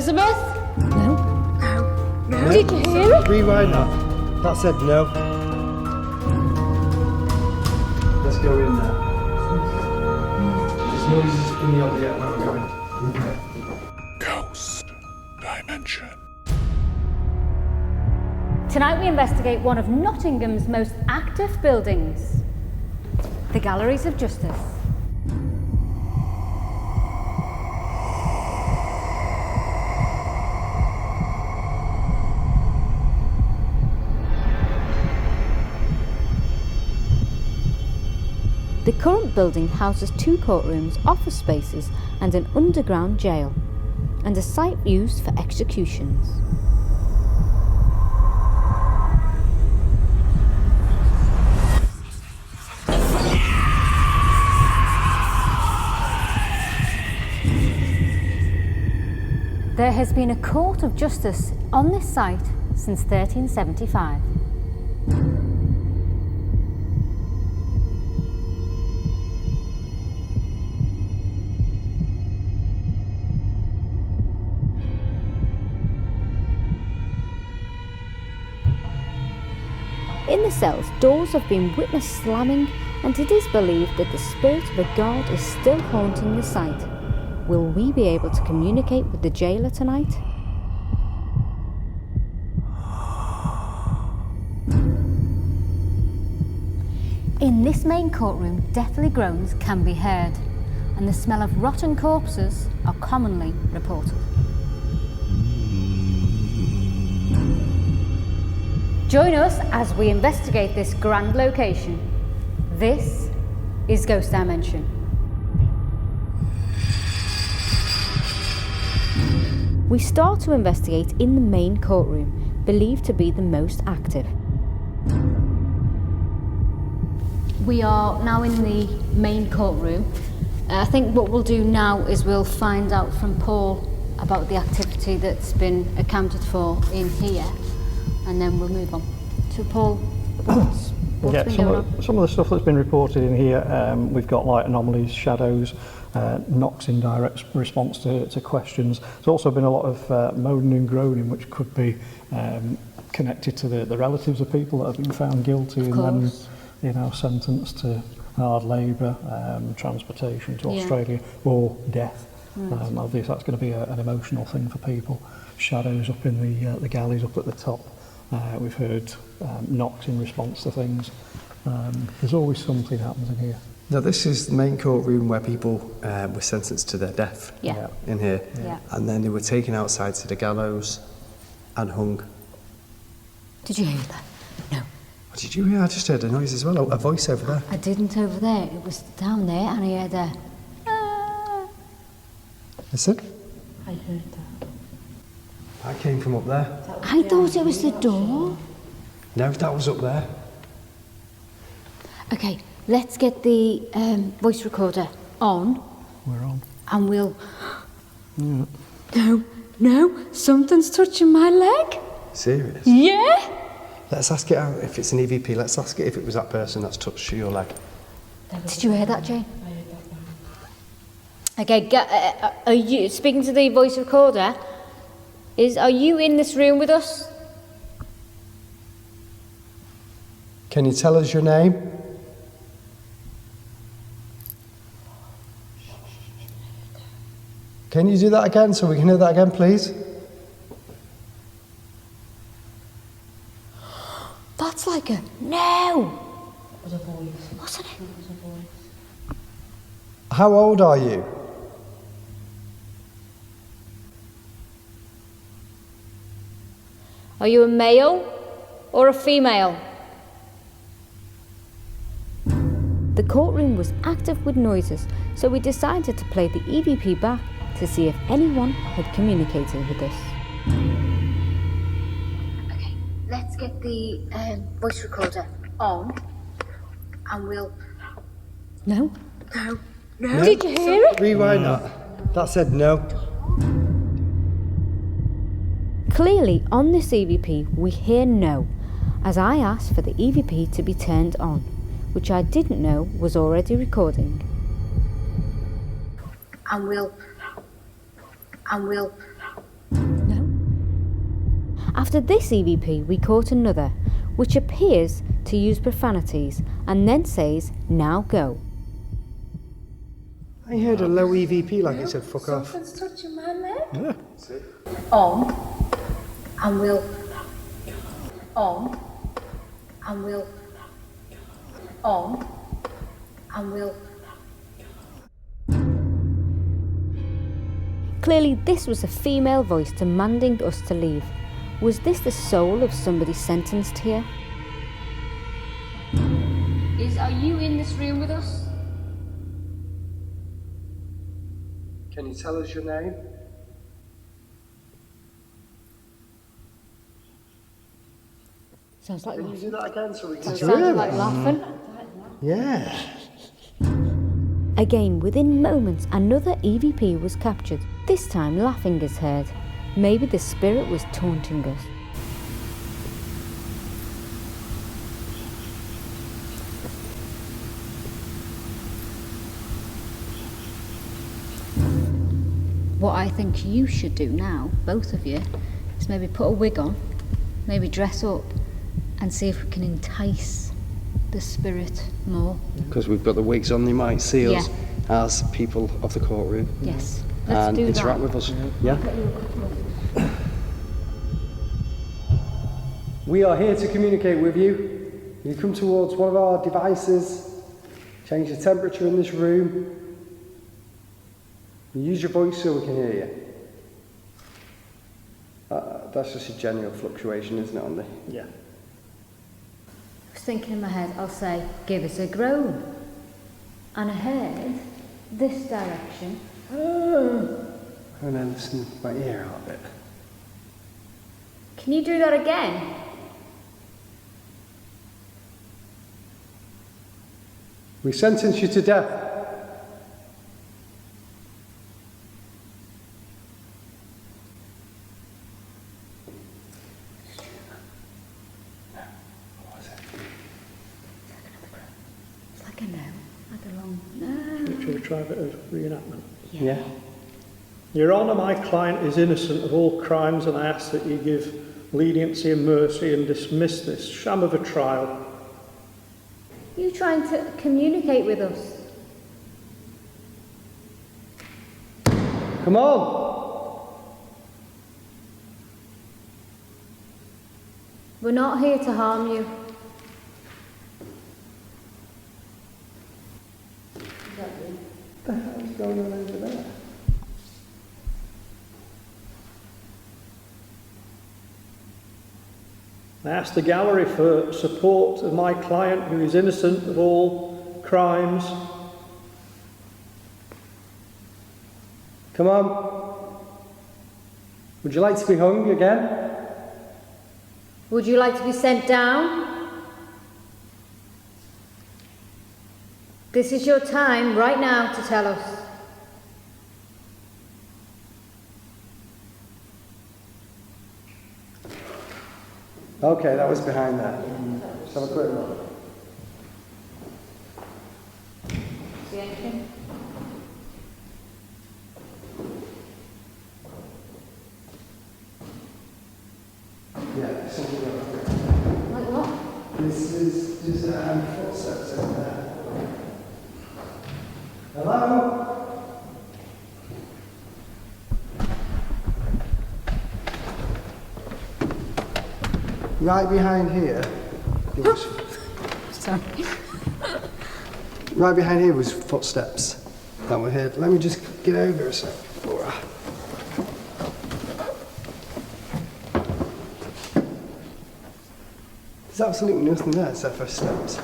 Elizabeth? No. No. Did you hear it? Rewind that. That said no. Let's go in there. There's noises in the other yet where we're going. Okay. Ghost Dimension. Tonight we investigate one of Nottingham's most active buildings, the Galleries of Justice. The current building houses 2 courtrooms, office spaces and an underground jail, and a site used for executions. There has been a court of justice on this site since 1375. In the cells, doors have been witnessed slamming, and it is believed that the spirit of a guard is still haunting the site. Will we be able to communicate with the jailer tonight? In this main courtroom, deathly groans can be heard, and the smell of rotten corpses are commonly reported. Join us as we investigate this grand location. This is Ghost Dimension. We start to investigate in the main courtroom, believed to be the most active. We are now in the main courtroom. I think what we'll do now is we'll find out from Paul about the activity that's been accounted for in here, and then we'll move on. So Paul, what's been going on? Some of the stuff that's been reported in here, we've got like anomalies, shadows, knocks in direct response to questions. There's also been a lot of moaning and groaning, which could be connected to the relatives of people that have been found guilty and then, sentenced to hard labour, transportation to Australia, or death. Right. Obviously, that's going to be an emotional thing for people. Shadows up in the galleys up at the top. We've heard knocks in response to things. There's always something happens in here. Now, this is the main courtroom where people were sentenced to their death in here. Yeah. And then they were taken outside to the gallows and hung. Did you hear that? No. What did you hear? I just heard a noise as well, a voice over there. I didn't over there. It was down there, and I heard a... Listen. I heard that. That came from up there. I thought it was the door. No, that was up there. Okay, let's get the voice recorder on. We're on. And we'll... No, something's touching my leg. Serious? Yeah? Let's ask it out. If it's an EVP, let's ask it if it was that person that's touched your leg. Did you hear that, Jane? I heard that now. Okay, are you speaking to the voice recorder? Are you in this room with us? Can you tell us your name? Can you do that again so we can hear that again, please? That's like a... No! It was a voice. Wasn't it? It was a voice. How old are you? Are you a male or a female? The courtroom was active with noises, so we decided to play the EVP back to see if anyone had communicated with us. Okay, let's get the voice recorder on, and we'll... No. Did you hear it? Rewind that. That said no. Clearly, on this EVP, we hear no, as I asked for the EVP to be turned on, which I didn't know was already recording. And we'll... After this EVP, we caught another, which appears to use profanities and then says, "Now go." I heard a low EVP like it said fuck off. Something's touching my leg. Yeah. On. And we'll. On. And we'll. On. And we'll. Clearly this was a female voice demanding us to leave. Was this the soul of somebody sentenced here? Are you in this room with us? Can you tell us your name? Sounds like Can you do that again so we can sounds like laughing. Yeah. Again, within moments, another EVP was captured. This time, laughing is heard. Maybe the spirit was taunting us. What I think you should do now, both of you, is maybe put a wig on, maybe dress up, and see if we can entice the spirit more. Because we've got the wigs on, they might see us Yeah. as people of the courtroom. Yes, let's And do interact that. with us. Yeah? We are here to communicate with you. You come towards one of our devices, change the temperature in this room. You use your voice so we can hear you. That's just a general fluctuation, isn't it, Andy? Yeah. I was thinking in my head, I'll say, "Give us a groan." And I heard this direction. And then listen to my ear out a bit. Can you do that again? We sentence you to death. It's like a no, like a long no. Shall we try a bit of reenactment? Yeah. Your Honour, my client is innocent of all crimes, and I ask that you give leniency and mercy and dismiss this sham of a trial. You trying to communicate with us? Come on! We're not here to harm you. What the hell's going on over there? I ask the gallery for support of my client who is innocent of all crimes. Come on. Would you like to be hung again? Would you like to be sent down? This is your time right now to tell us. Okay, that was behind there. Let's have a quick look. See anything? Yeah, there's something over there. Like what? This is just footsteps in there. Hello? Right behind here, Sorry. right behind here was footsteps that were here. Let me just get over a sec, Laura. There's absolutely nothing there except for steps.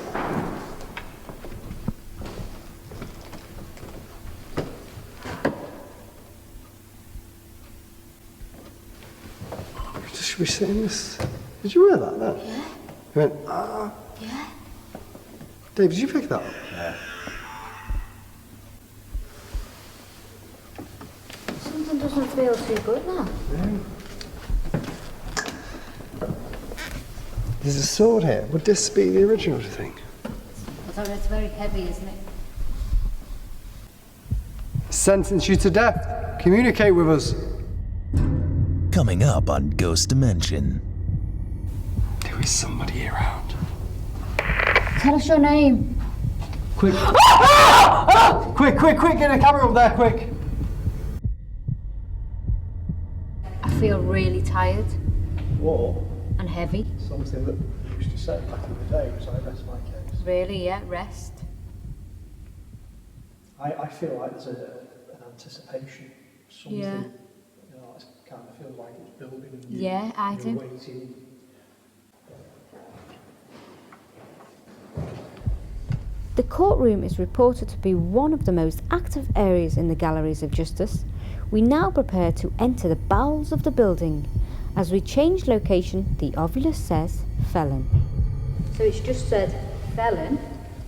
Should we sit in this? Did you wear that then? Yeah. You went, ah. Yeah. Dave, did you pick that up? Yeah. Something doesn't feel too good now. There's a sword here. Would this be the original, do you think? It's very heavy, isn't it? Sentence you to death. Communicate with us. Coming up on Ghost Dimension. There is somebody around. Tell us your name. Quick. Quick, get a camera up there, quick. I feel really tired Or and heavy. something that we used to say back in the day was I rest my case. Really, yeah, rest. I feel like there's an anticipation. Something, Yeah. you know, it kind of feels like it's building and Yeah, I you're do. waiting. The courtroom is reported to be one of the most active areas in the galleries of justice. We now prepare to enter the bowels of the building. As we change location, the ovulus says felon. So it's just said felon,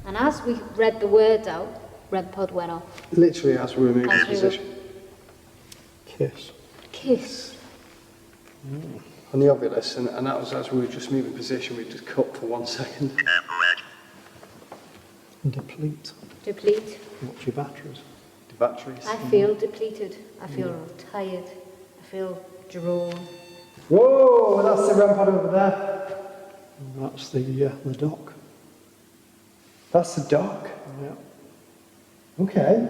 and as we read the words out, red pod went off. Literally as we were moving As we were- position. Kiss. Kiss. On the ovulus, and that was as we were just moving position, we just cut for 1 second. Deplete. Deplete. What's your batteries? The batteries. I feel depleted. I feel tired. I feel drawn. Whoa, that's the REM pod over there. And that's the dock. That's the dock. Yeah. Okay.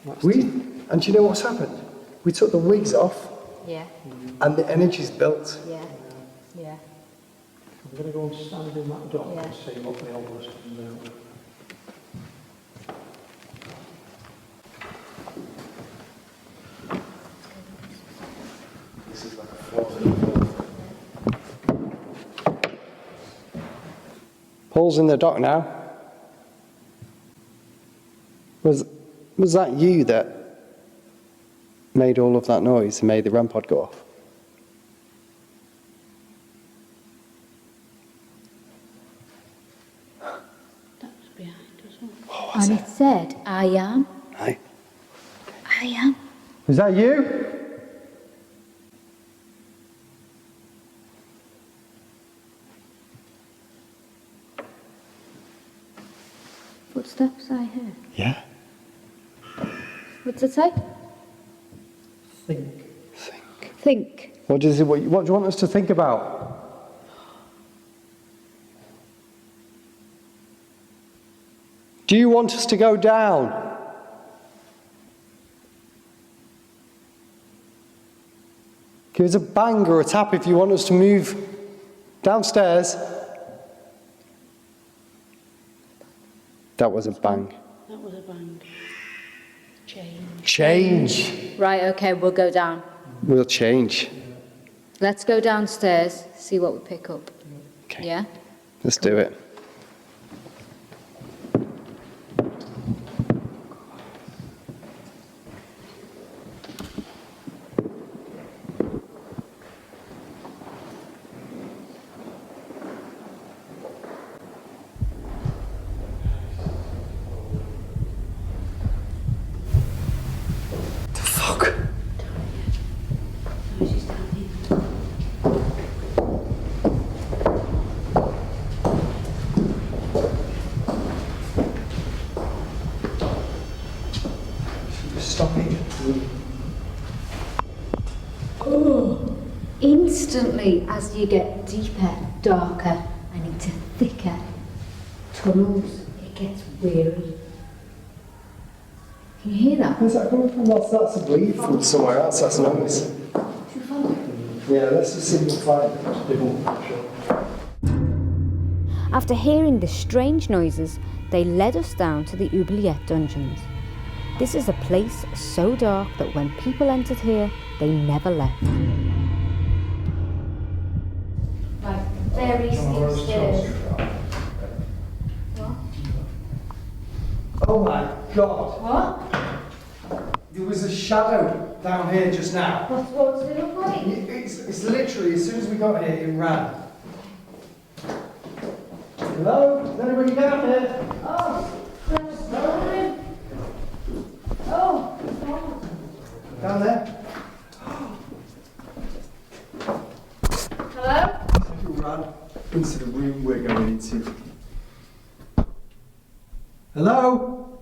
That's And do you know what's happened? We took the wigs off, Yeah, and the energy's built. yeah, yeah. I'm going to go and stand in that dock Yeah. and see what the obelisk comes out with. This is like a floor. Paul's in the dock now. Was that you that made all of that noise and made the REM pod go off? That was behind us, wasn't it? What was And it? it said, I am. Aye. I am. Was that you? Footsteps I heard. Yeah. What's it say? Think. Think. What do you want us to think about? Do you want us to go down? Give us a bang or a tap if you want us to move downstairs. That was a bang. That was a bang. Change. Change. Right, okay, we'll go down. We'll change. Let's go downstairs, see what we pick up. Okay. Yeah? Let's do it. The fuck? She's down here. Stop it. Instantly, as you get deeper, darker, and into thicker tunnels, it gets weary. Can you hear that? Where's that coming from? That's a bleed from somewhere else. That's noise. Yeah, let's just see if we can find it. After hearing the strange noises, they led us down to the oubliette dungeons. This is a place so dark that when people entered here, they never left. Like, very steep stairs. Oh my god. What? There was a shadow down here just now. What does it look like? It's literally, as soon as we got here, it ran. Hello? Is anybody down here? Oh, oh, Down there? hello? It ran into the room we're going into. Hello?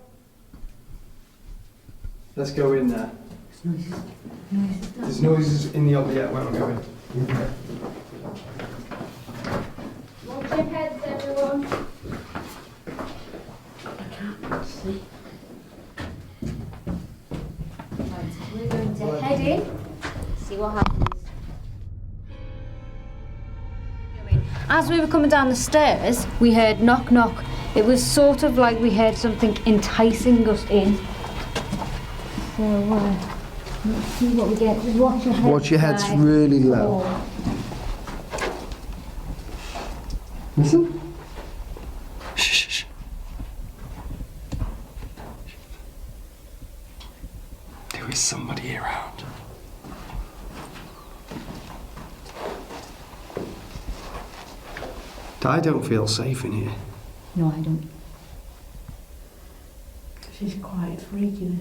Let's go in there. There's noises in the other, yeah, where we're going. Watch your heads, everyone. I can't see. Right, we're going to head in, see what happens. As we were coming down the stairs, we heard knock knock. It was sort of like we heard something enticing us in. So, let's see what we get. Just watch your head. Watch your heads really low. Listen. Shh, shh, shh. There is somebody around. I don't feel safe in here. No, I don't. She's quite freaky.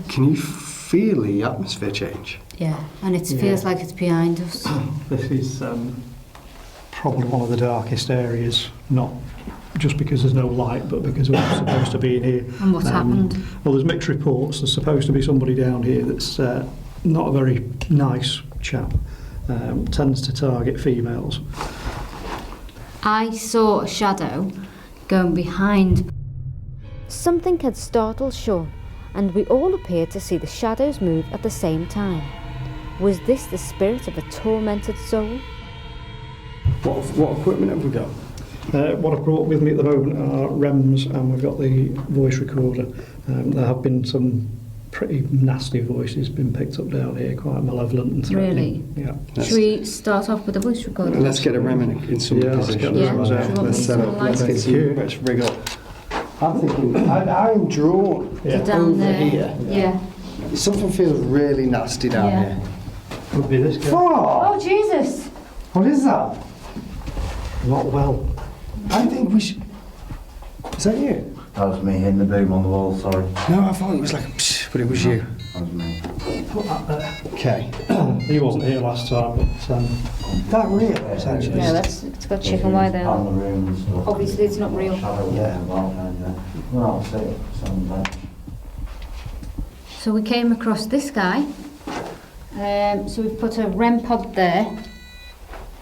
Can you feel the atmosphere change? Yeah, and it feels like it's behind us. This is probably one of the darkest areas, not just because there's no light, but because we're supposed to be in here. And what's happened? Well, there's mixed reports. There's supposed to be somebody down here that's not a very nice chap, tends to target females. I saw a shadow going behind. Something had startled Sean, and we all appeared to see the shadows move at the same time. Was this the spirit of a tormented soul? What equipment have we got? What I've brought with me at the moment are REMs, and we've got the voice recorder. There have been some pretty nasty voices been picked up down here, quite malevolent and threatening. Really? Yeah. Should we start off with the voice recorder? Let's get a rem in some position. Yeah. Let's set up. Let's get some. Let's rig up. I'm thinking. I'm drawn Down over there. here. Yeah. Something feels really nasty down Yeah. here. Would be this guy. Oh, Oh, Jesus! what is that? Not well. I think we should. Is that you? That was me hitting the boom on the wall, sorry. No, I thought it was like a psh, but it was you. That was me. Put that there. Okay. He wasn't here last time, but That real, essentially. Yeah, it's got chicken wire there. On the room and stuff. Obviously, it's not real. Shadow Yeah. yeah. Well, I'll say it. So we came across this guy. So we've put a REM pod there.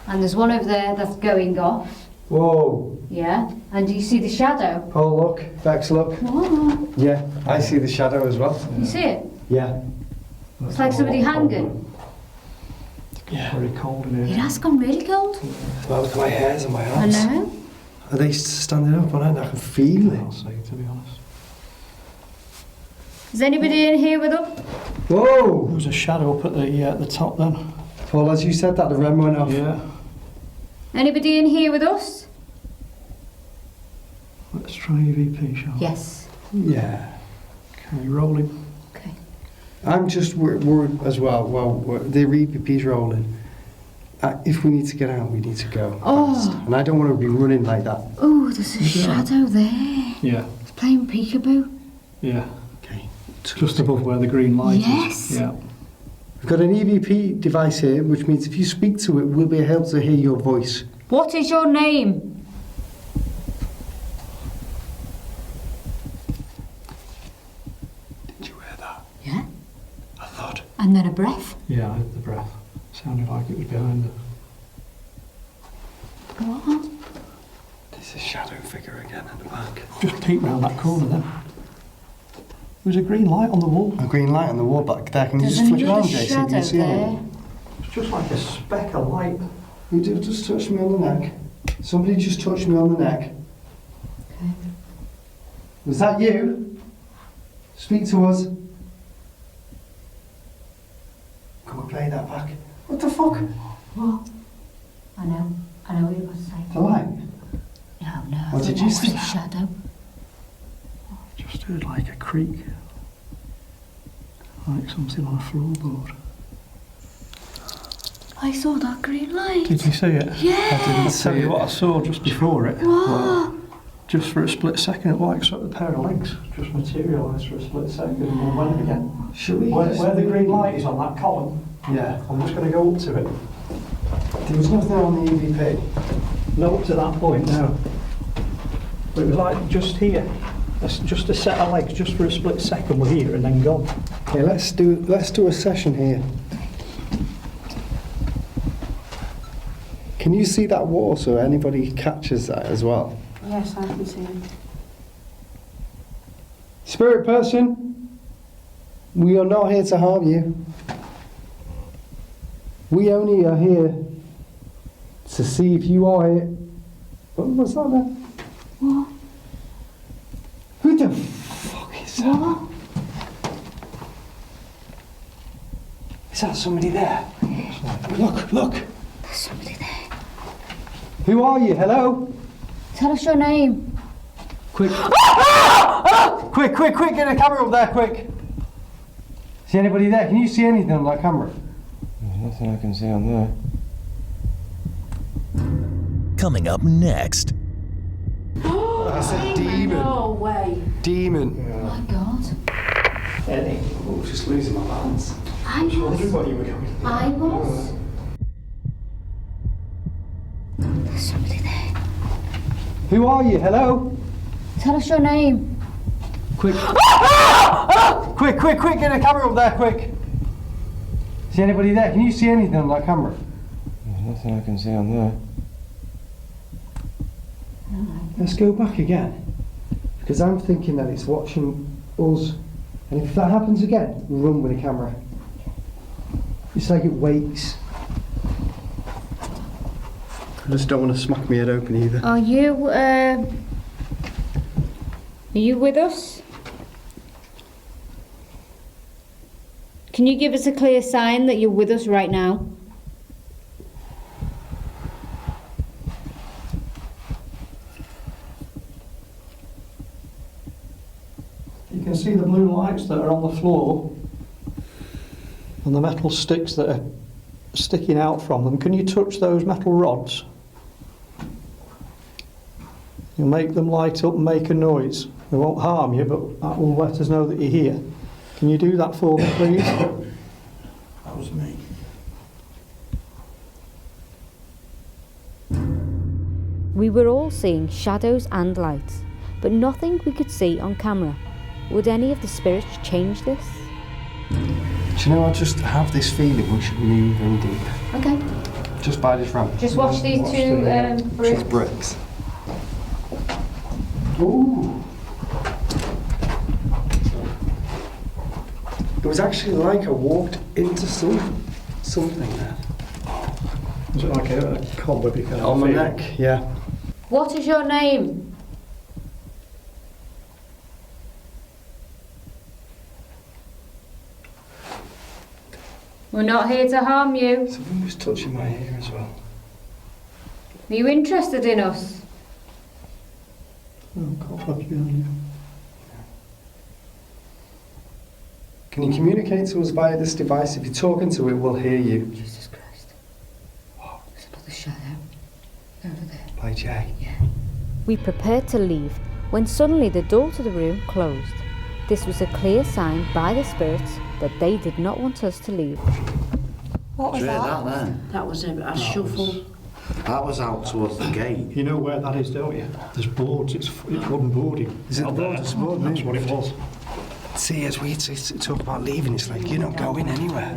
And there's one over there that's going off. Whoa. Yeah. And do you see the shadow? Oh, look. Vex, look. Oh, Yeah, I see the shadow as well. you see it? Yeah. It's like somebody hanging. Yeah. very cold in It here. has gone really cold. Well, look at my hairs on my I arms. know. Are they standing up on it? I can feel I'll it. say, to be honest. Is anybody in here with us? Whoa! There was a shadow up at the top then. Paul, as you said that, the REM went off. Yeah. Anybody in here with us? Let's try EVP, shall we? Yes. Yeah. Okay, rolling. Okay. I'm just worried as well. Well, the EVP's rolling. If we need to get out, we need to go fast. And I don't want to be running like that. Oh, there's a shadow there. Yeah. It's playing peekaboo. Yeah. Okay. Just above where the green light Yes. is. Yeah. We've got an EVP device here, which means if you speak to it, we'll be able to hear your voice. What is your name? Did you hear that? Yeah. A thud. And then a breath. Yeah, I heard the breath. Sounded like it was behind us. What? There's a shadow figure again in the back. Just peek round that corner then. There was a green light on the wall. A green light on the wall back there. Can you There's just flick another around, Jason? Can shadow you see there. it? It's just like a speck of light. You do just touch me on the neck. Somebody just touched me on the neck. Okay. Was that you? Speak to us. Can we play that back? What the fuck? What? I know what you're about to say. The light? No. What did you What was say? the shadow? Just heard like a creak. Like something on a floorboard. I saw that green light. Did you see it? Yeah. I'll tell you what I saw just before it. What? Just for a split second, it like sort of a pair of legs just materialised for a split second and then went again. Should we? Where the green light is on that column, Yeah. I'm just going to go up to it. There was nothing on the EVP. No, up to that point, no. But it was like just here. Just a set of legs, just for a split second, were here and then gone. Okay, let's do a session here. Can you see that wall so anybody catches that as well? Yes, I can see him. Spirit person, we are not here to harm you. We only are here to see if you are here. What's that there? What? Who the fuck is that? What? Is that somebody there? Look. There's somebody there. Who are you? Hello? Tell us your name. Quick. Quick, get a camera up there, quick. See anybody there? Can you see anything on that camera? There's nothing I can see on there. Coming up next, That's a demon. No way. Demon. Oh my God. Eddie. Oh, just losing my balance. I was. What you were going. I was. There's somebody there. Who are you? Hello? Tell us your name. Quick. Quick, get a camera up there, quick. See anybody there? Can you see anything on that camera? There's nothing I can see on there. Let's go back again. Because I'm thinking that it's watching us. And if that happens again, run with the camera. It's like it wakes. I just don't want to smack my head open either. Are you with us? Can you give us a clear sign that you're with us right now? You can see the blue lights that are on the floor and the metal sticks that are sticking out from them. Can you touch those metal rods? You'll make them light up and make a noise. They won't harm you, but that will let us know that you're here. Can you do that for me, please? That was me. We were all seeing shadows and lights, but nothing we could see on camera. Would any of the spirits change this? Do you know, I just have this feeling we should move in deep. Okay. Just by this ramp. Just watch these two Just bricks. Ooh. It was actually like I walked into something there. Is it like a cobweb you can On my feel? neck, yeah. What is your name? We're not here to harm you. Someone was touching my ear as well. Are you interested in us? Oh, cobwebs behind you. Can you communicate to us via this device? If you're talking to it, we'll hear you. Jesus Christ. There's another shadow. Over there. By Jay. Yeah. We prepared to leave when suddenly the door to the room closed. This was a clear sign by the spirits that they did not want us to leave. What was Did you hear that? that then? That was a shuffle. That was out towards the gate. You know where that is, don't you? There's boards, it's wooden boarding. Is it out the board? there. It's the board, That's mate. what it was. See, as we talk about leaving, it's like you're not going anywhere.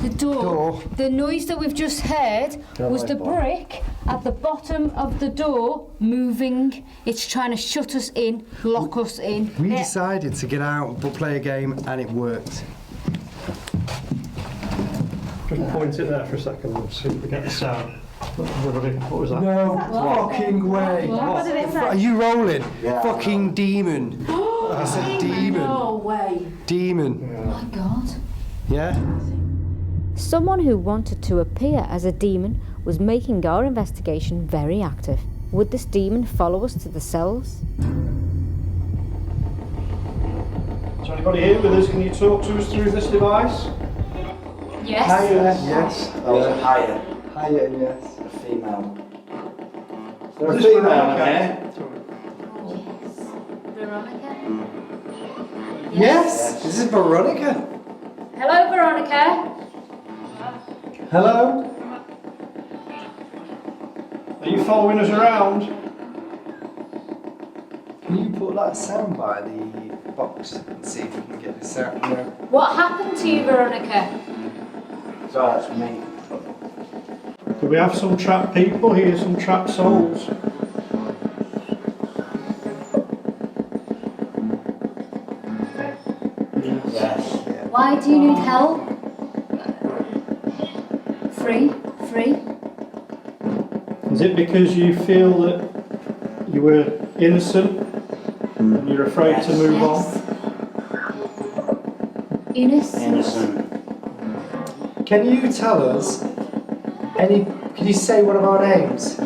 The door. The noise that we've just heard was the brick at the bottom of the door moving. It's trying to shut us in, lock us in. We decided to get out and play a game, and it worked. Just point it there for a second and see if we get the sound. What was that? No fucking way. What did it say? Are you rolling? Yeah. Fucking demon. I said demon. No way. Demon. Oh my God. Yeah? Someone who wanted to appear as a demon was making our investigation very active. Would this demon follow us to the cells? Is there anybody here with us? Can you talk to us through this device? Yes. Hiya. Yes. That was a higher. Hiya, yes. A female. Is there Is a this female Veronica? in here? Veronica? Yes. This is Veronica. Hello, Veronica. Hello. Are you following us around? Can you put put like a sound by the box and see if we can get this out, you know. What happened to you, Veronica? So that's me. Do we have some trapped people here, some trapped souls? Yes. Why do you need help? Free? Is it because you feel that you were innocent and you're afraid to move on? Innocent. Can you tell us can you say one of our names?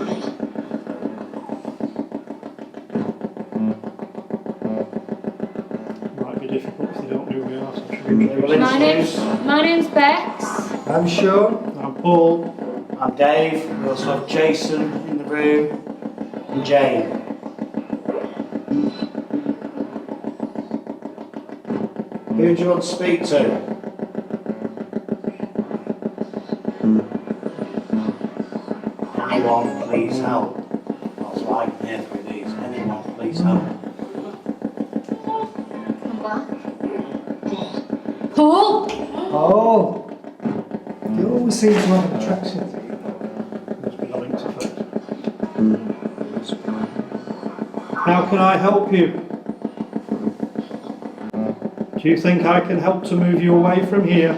Might be difficult if they don't know who we are, so should we introduce My name's Bex. I'm Sean. I'm Paul. I'm Dave. We also have Jason in the room and Jane. Who do you want to speak to? Anyone, please help. That's why I'm here through these. Anyone, please help. Come back. Paul! Oh! You always seem to have an attraction to you. Must be the links effect. How can I help you? Do you think I can help to move you away from here?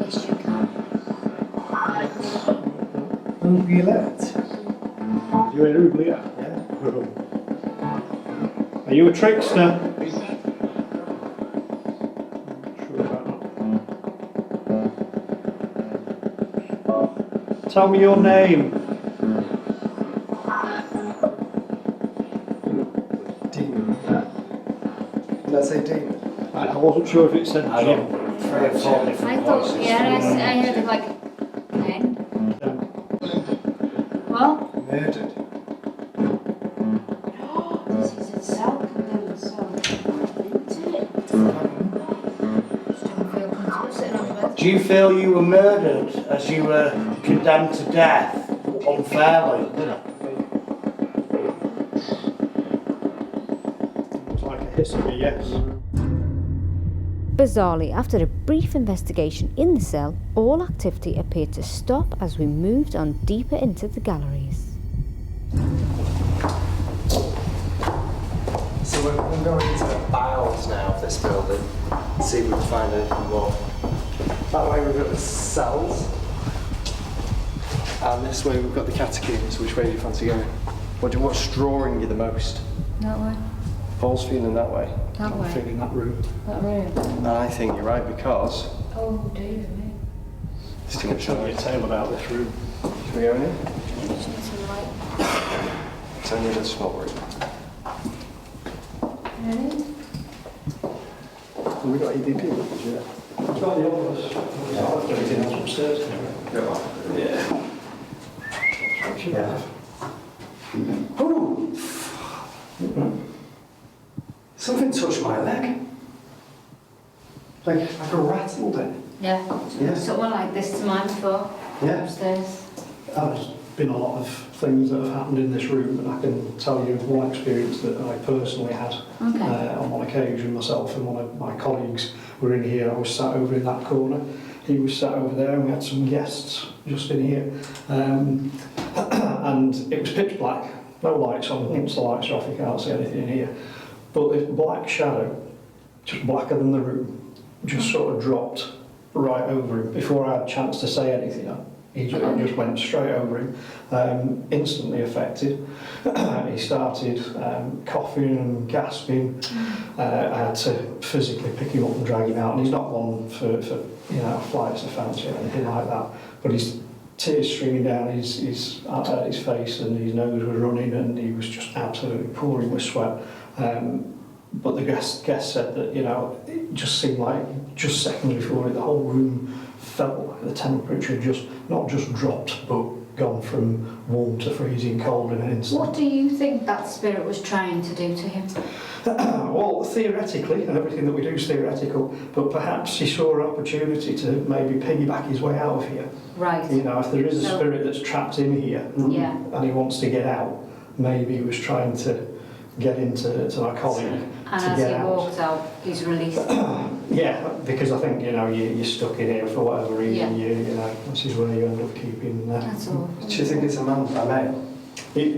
Yes, you can. Oubliette. You're an oubliette? Yeah. Are you a trickster? Sure about that. Tell me your name. Demon. Did I say demon? I wasn't sure if it said I Jim. got 3 or 4 different I thought, voices. yeah, I heard like, Pen. Well, Murdered. This is a cell condemned cell. Isn't it? just don't feel comfortable sitting on the bed. Do you feel you were murdered as you were condemned to death unfairly? It was like a hiss of a yes. Bizarrely, after a brief investigation in the cell, all activity appeared to stop as we moved on deeper into the galleries. So we're going into the bowels now of this building. See if we can find anything more. That way we've got the cells. And this way we've got the catacombs. Which way do you fancy going? What's drawing you the most? That way. Paul's feeling that way. That I'm way. feeling that room. That room. And I think you're right because Oh, dear me. it's too I can much tell you a noise. tale about this room. Should we go in here? Just need some light. It's only the small room. Ready? Have we got EVP rooms yet? It's got the others. Everything else upstairs. Yeah. Yeah. Ooh! Something touched my leg. Like I rattled it. Yeah. Yeah. Something like this to mine before. Yeah. Upstairs. There's been a lot of things that have happened in this room, and I can tell you one experience that I personally had Okay. on one occasion. Myself and one of my colleagues were in here. I was sat over in that corner. He was sat over there, and we had some guests just in here. And it was pitch black, no lights on. Once the lights are off, you can't see anything in here. But this black shadow, just blacker than the room, just sort of dropped right over him. Before I had a chance to say anything, he just went straight over him, instantly affected. He started coughing and gasping. I had to physically pick him up and drag him out. And he's not one for flights of fancy or anything like that. But his tears streaming down his face, and his nose was running, and he was just absolutely pouring with sweat. But the guest said that, it just seemed like just seconds before it, the whole room felt like the temperature had not just dropped, but gone from warm to freezing cold in an instant. What do you think that spirit was trying to do to him? Well, theoretically, and everything that we do is theoretical, but perhaps he saw an opportunity to maybe piggyback his way out of here. Right. If there is a So- spirit that's trapped in here Yeah. and he wants to get out, maybe he was trying to get into my colleague And to as get he out. walked out, he's released. Yeah, because I think, you know, you're stuck in here for whatever reason. Yeah. You know, this is where you end up keeping. That's all. Do you think it's a man by male?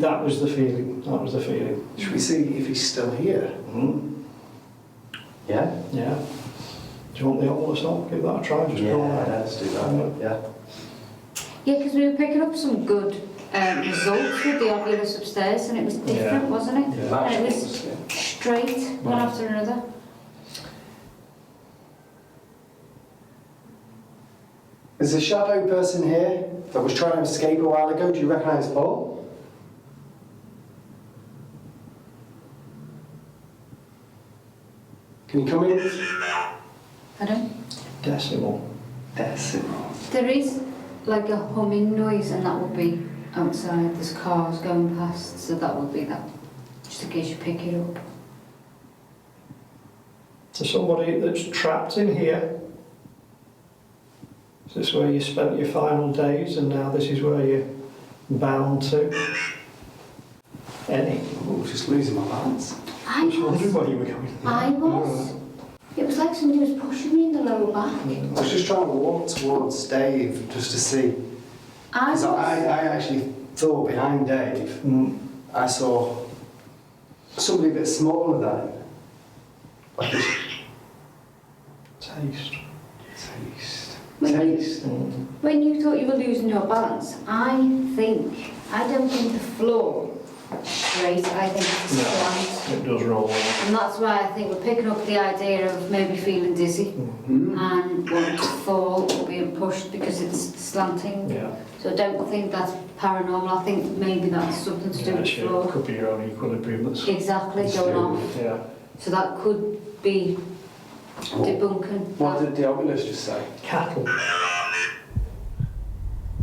That was the feeling. That was the feeling. Should we see if he's still here? Mm. Yeah? Yeah. Do you want the oculus on? Give that a try. Just go on there. let's do that. Yeah. Yeah, because we were picking up some good results with the oculus upstairs, and it was different, Yeah. wasn't it? Yeah. And it was straight, one Yeah. after another. There's a shadow person here that was trying to escape a while ago. Do you recognise Paul? Can you come in? Pardon? Decimal. Decimal. There is like a humming noise, and that would be outside. There's cars going past, so that would be that. Just in case you pick it up. To somebody that's trapped in here. Is this where you spent your final days and now this is where you're bound to? Any? Oh, just losing my balance. I was wondering was. where you were going. I was. It was like somebody was pushing me in the lower back. I was just trying to walk towards Dave just to see. I was. So I actually thought behind Dave, I saw somebody a bit smaller than him. Like a Taste. taste. When you thought you were losing your balance, I don't think the floor is straight, I think it's No. slant. It does roll. And that's why I think we're picking up the idea of maybe feeling dizzy and wanting to fall or being pushed because it's slanting. Yeah. So I don't think that's paranormal. I think maybe that's something to do with the Actually, it floor. could be your own equilibrium that's Exactly, going off. Yeah. So that could be debunking. What that. did the oculus just say? Cattle.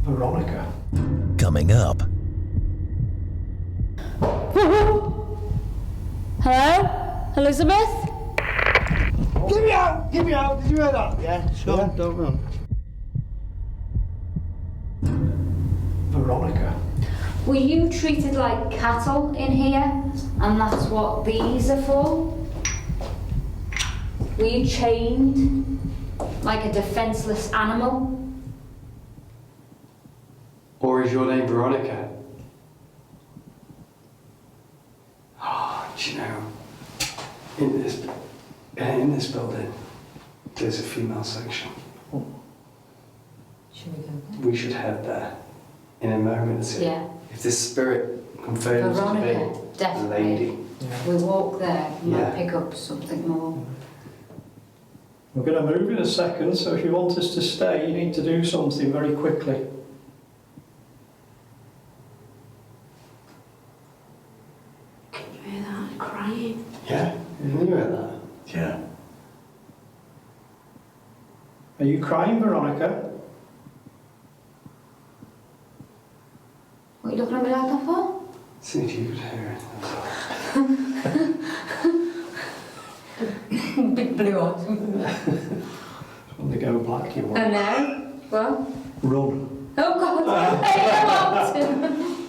Veronica. Coming up. Hello? Elizabeth? Get me out! Get me out! Did you hear that? Yeah, sure. Don't run. Veronica. Were you treated like cattle in here? And that's what these are for? Were you chained like a defenseless animal? Or is your name Veronica? Oh, do you know, in this building, there's a female section. Should we go there? We should head there in a moment. Yeah. If this spirit confirms Veronica, to be a definitely. lady. We walk there and Yeah. might pick up something more. We're going to move in a second, so if you want us to stay, you need to do something very quickly. Can you hear that crying? Yeah, you knew about that. Yeah. Are you crying, Veronica? What are you looking at me like that for? See if you could hear it. Big blue eyes. When they go black, you want. I know. Well. Run. Oh God! Hey, come on!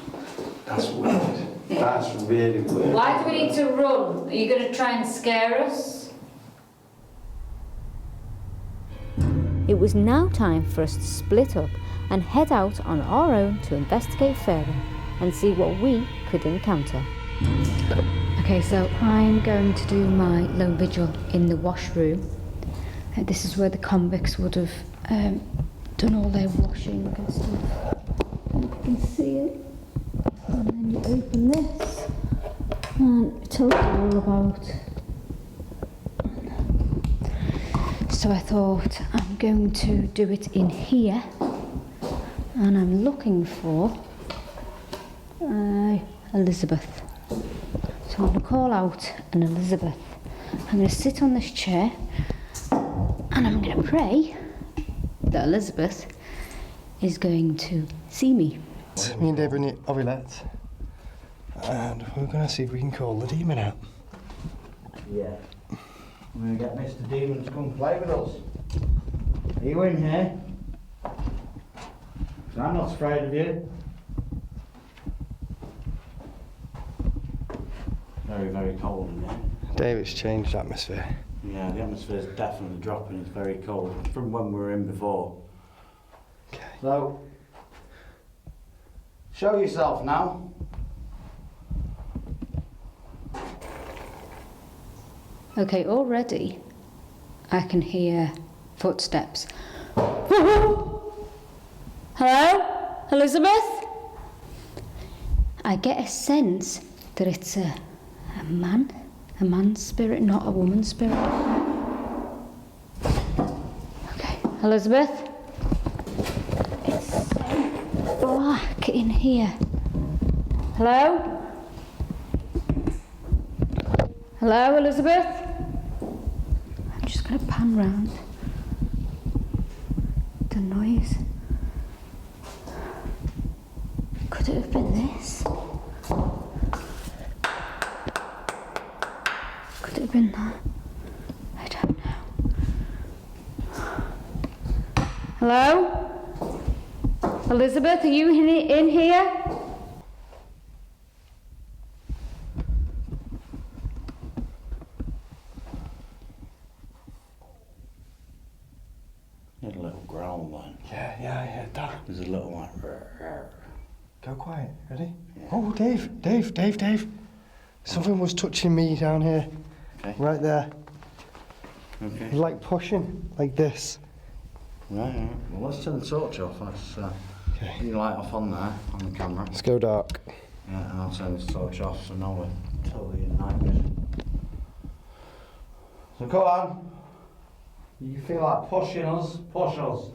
That's weird. That's really weird. Why do we need to run? Are you going to try and scare us? It was now time for us to split up and head out on our own to investigate further and see what we could encounter. Okay, so I'm going to do my lone vigil in the washroom. This is where the convicts would have done all their washing and stuff. And you can see it. And then you open this and it tells you all about. So I thought I'm going to do it in here. And I'm looking for Elizabeth. So I'm going to call out an Elizabeth. I'm going to sit on this chair and I'm going to pray that Elizabeth is going to see me. Me and Dave are in the Ovilette, and we're going to see if we can call the demon out. Yeah. I'm going to get Mr. Demon to come play with us. Are you in here? 'Cause I'm not afraid of you. very, very cold in here. Dave, it's changed atmosphere. Yeah, the atmosphere's definitely dropping. It's very cold from when we were in before. Okay. So, show yourself now. Okay, already I can hear footsteps. Hello? Elizabeth? I get a sense that it's a man's spirit, not a woman's spirit. Okay, Elizabeth? It's so black in here. Hello? Hello, Elizabeth? I'm just going to pan round. The noise. Could it have been this? Could it have been that? I don't know. Hello? Elizabeth, are you in here? You had a little growl then. Yeah, I heard that. There's a little like... Rrr. Go quiet, ready? Yeah. Oh, Dave. Something was touching me down here. Okay. Right there. Okay. Like pushing, like this. Right. Well, let's turn the torch off. Let's Okay. get your light off on there, on the camera. Let's go dark. Yeah, and I'll turn this torch off so now we're totally in night vision. So come on. You feel like pushing us? Push us.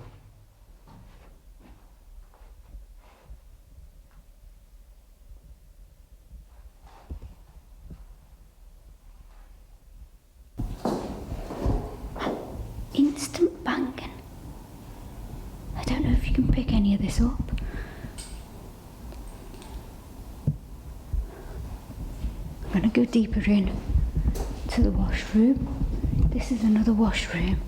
Instant banging. I don't know if you can pick any of this up. I'm going to go deeper in to the washroom. This is another washroom.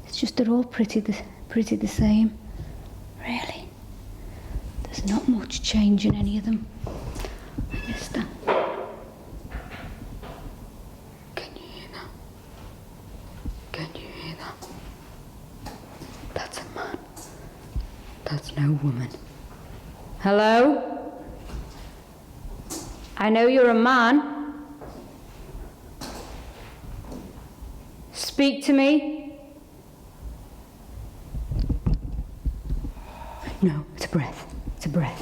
It's just they're all pretty the same. Really. There's not much change in any of them. I missed that. Can you hear that? Can you hear that? That's a man. That's no woman. Hello? I know you're a man. Speak to me. No, it's a breath. It's a breath.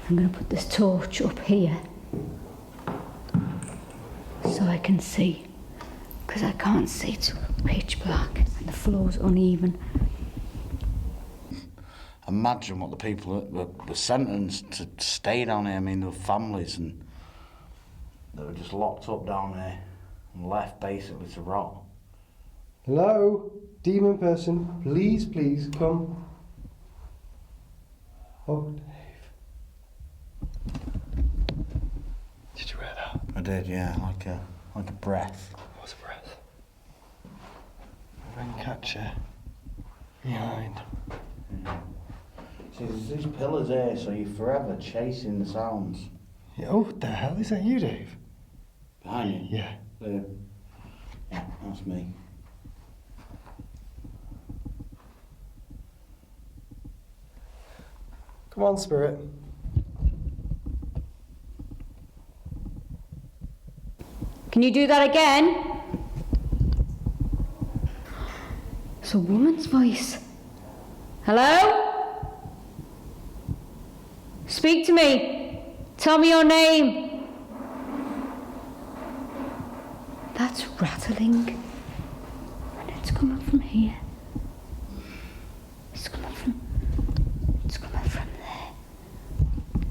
I'm going to put this torch up here so I can see, because I can't see. It's pitch black and the floor's uneven. Imagine what the people that were sentenced to stay down here. I mean, there were families and they were just locked up down here and left basically to rot. Hello? Demon person, please come. Oh, Dave. Did you hear that? I did, yeah, like a breath. What's a breath? A ring catcher. Behind. Yeah. See, there's these pillars here, so you're forever chasing the sounds. Yeah, oh, what the hell? Is that you, Dave? Behind you? Yeah. There. Yeah, that's me. Come on, spirit. Can you do that again? It's a woman's voice. Hello? Speak to me. Tell me your name. That's rattling. And it's coming from here. It's coming from there.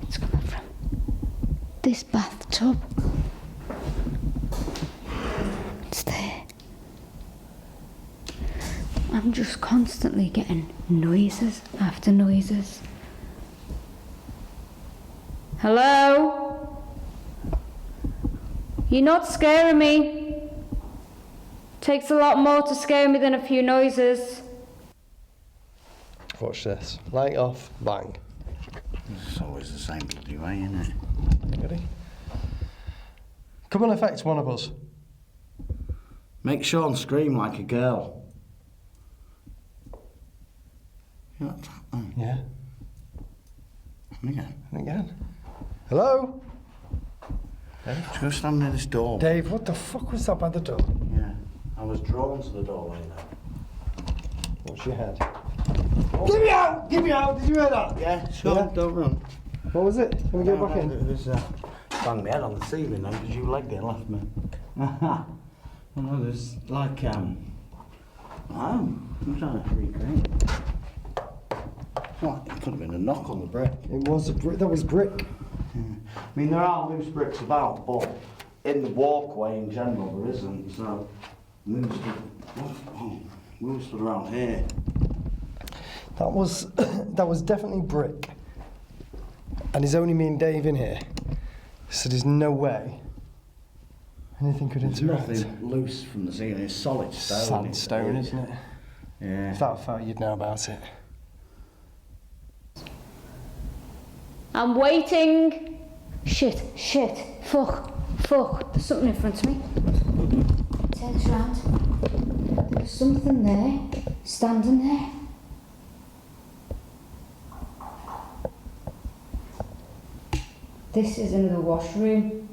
It's coming from this bathtub. It's there. I'm just constantly getting noises after noises. Hello? You're not scaring me. Takes a lot more to scare me than a few noises. Watch this. Light off, bang. It's always the same bloody way, isn't it? Ready? Come and affect one of us. Make Sean scream like a girl. You know what's happening? Yeah. And again. And again. Hello? Just go stand near this door. Dave, what the fuck was that by the door? Yeah. I was drawn to the doorway there. What's your head? Get me out! Get me out! Did you hear that? Yeah, Sean, Yeah. don't run. What was it? Can we get back in? It was, banged my head on the ceiling then because you legged it and left me. There's like, I'm trying to recreate. What? It could have been a knock on the brick. It was a brick. That was brick. I mean, there are loose bricks about, but in the walkway in general there isn't, so we stood around here. That was that was definitely brick. And there's only me and Dave in here. So there's no way anything could There's interact. nothing loose from the ceiling, it's solid stone. Sandstone, isn't it? Yeah. If that felt, you'd know about it. I'm waiting. Shit, fuck. There's something in front of me. Turn this round. There's something there, standing there. This is in the washroom.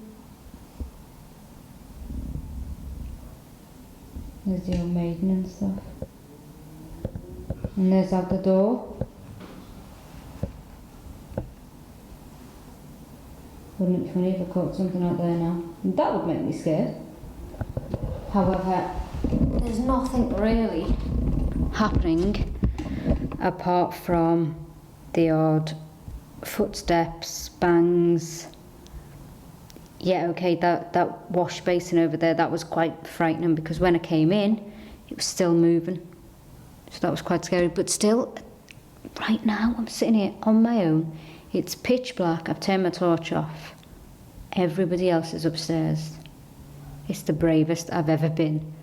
There's the old maiden and stuff. And there's out the door. Wouldn't it be funny if I caught something out there now? That would make me scared. However, there's nothing really happening apart from the odd footsteps, bangs. Yeah, okay, that wash basin over there, that was quite frightening because when I came in, it was still moving. So that was quite scary. But still, right now, I'm sitting here on my own. It's pitch black, I've turned my torch off. Everybody else is upstairs. It's the bravest I've ever been.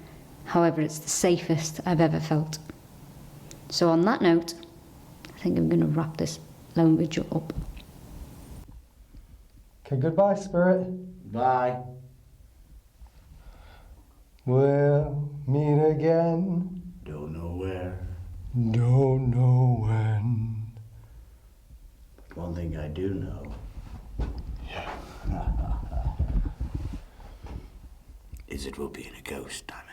However, it's the safest I've ever felt. So on that note, I think I'm going to wrap this lone vigil up. Okay, goodbye, spirit. Bye. We'll meet again. Don't know where. Don't know when. But one thing I do know. Is it will be in a ghost dimension.